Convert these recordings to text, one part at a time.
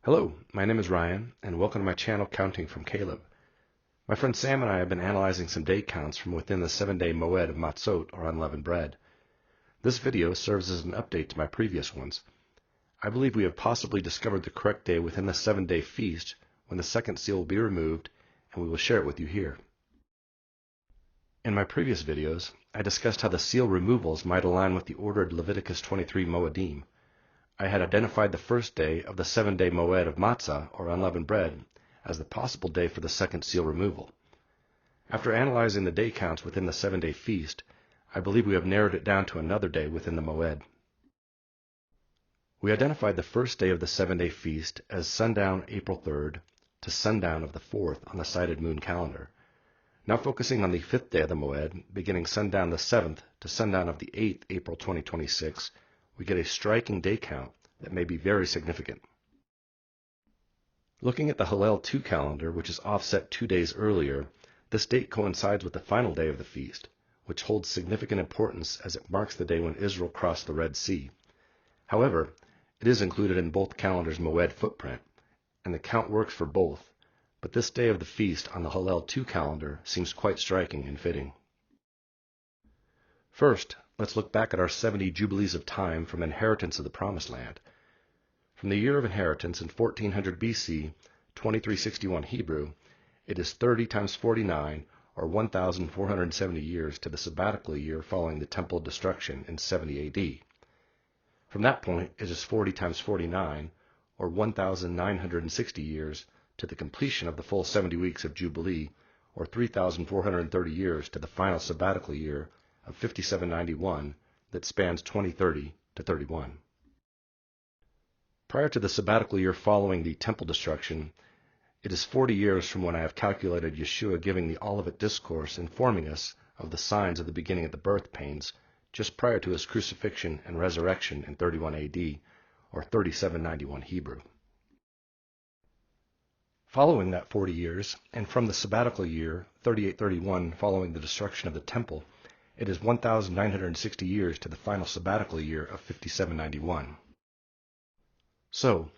Hello, my name is Ryan, and welcome to my channel Counting from Caleb. My friend Sam and I have been analyzing some day counts from within the 7-day moed of matzot, or unleavened bread. This video serves as an update to my previous ones. I believe we have possibly discovered the correct day within the 7-day feast when the second seal will be removed, and we will share it with you here. In my previous videos, I discussed how the seal removals might align with the ordered Leviticus 23 moedim. I had identified the first day of the 7-day moed of matzah, or unleavened bread, as the possible day for the second seal removal. After analyzing the day counts within the 7-day feast, I believe we have narrowed it down to another day within the moed. We identified the first day of the 7-day feast as sundown April 3rd to sundown of the 4th on the sighted moon calendar. Now focusing on the 5th day of the moed, beginning sundown the 7th to sundown of the 8th April 2026, we get a striking day count that may be very significant. Looking at the Hillel 2 calendar, which is offset 2 days earlier, this date coincides with the final day of the feast, which holds significant importance as it marks the day when Israel crossed the Red Sea. However, it is included in both calendars' moed footprint, and the count works for both, but this day of the feast on the Hillel 2 calendar seems quite striking and fitting. First, let's look back at our 70 Jubilees of time from inheritance of the Promised Land. From the year of inheritance in 1400 BC, 2361 Hebrew, it is 30 times 49, or 1,470 years to the sabbatical year following the temple destruction in 70 AD. From that point, it is 40 times 49, or 1,960 years to the completion of the full 70 weeks of Jubilee, or 3,430 years to the final sabbatical year of 5791 that spans 2030 to 31. Prior to the sabbatical year following the temple destruction, it is 40 years from when I have calculated Yeshua giving the Olivet Discourse informing us of the signs of the beginning of the birth pains just prior to his crucifixion and resurrection in 31 AD, or 3791 Hebrew. Following that 40 years, and from the sabbatical year 3831 following the destruction of the temple, it is 1,960 years to the final sabbatical year of 5791. So,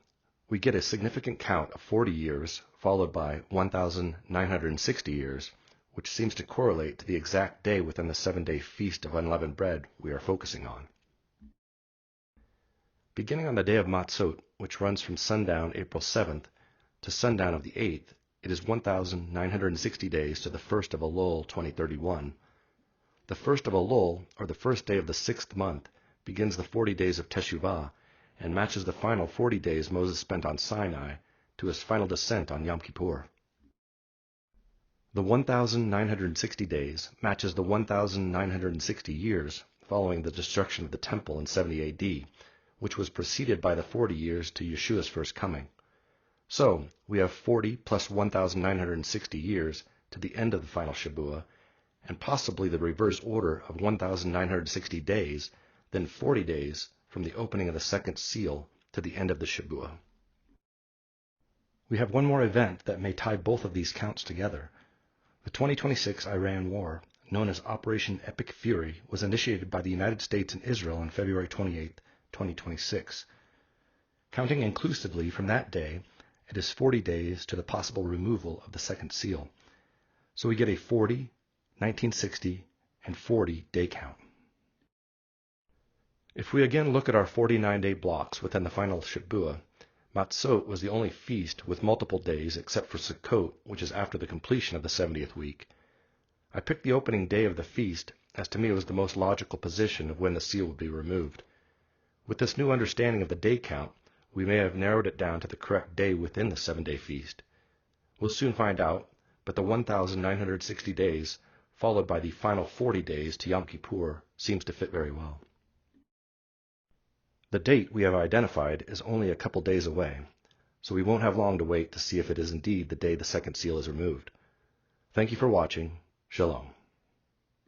we get a significant count of 40 years, followed by 1,960 years, which seems to correlate to the exact day within the 7-day Feast of Unleavened Bread we are focusing on. Beginning on the day of Matzot, which runs from sundown April 7th to sundown of the 8th, it is 1,960 days to the 1st of Elul 2031. The 1st of Elul, or the first day of the 6th month, begins the 40 days of Teshuvah and matches the final 40 days Moses spent on Sinai to his final descent on Yom Kippur. The 1,960 days matches the 1,960 years following the destruction of the temple in 70 AD, which was preceded by the 40 years to Yeshua's first coming. So, we have 40 plus 1,960 years to the end of the final Shabuah, and possibly the reverse order of 1,960 days, then 40 days from the opening of the second seal to the end of the Shabuah. We have one more event that may tie both of these counts together. The 2026 Iran War, known as Operation Epic Fury, was initiated by the United States and Israel on February 28, 2026. Counting inclusively from that day, it is 40 days to the possible removal of the second seal. So we get a 40, 1960, and 40 day count. If we again look at our 49-day blocks within the final Shabuah, Matzot was the only feast with multiple days except for Sukkot, which is after the completion of the 70th week. I picked the opening day of the feast, as to me it was the most logical position of when the seal would be removed. With this new understanding of the day count, we may have narrowed it down to the correct day within the 7-day feast. We'll soon find out, but the 1,960 days, followed by the final 40 days to Yom Kippur, seems to fit very well. The date we have identified is only a couple days away, so we won't have long to wait to see if it is indeed the day the second seal is removed. Thank you for watching. Shalom.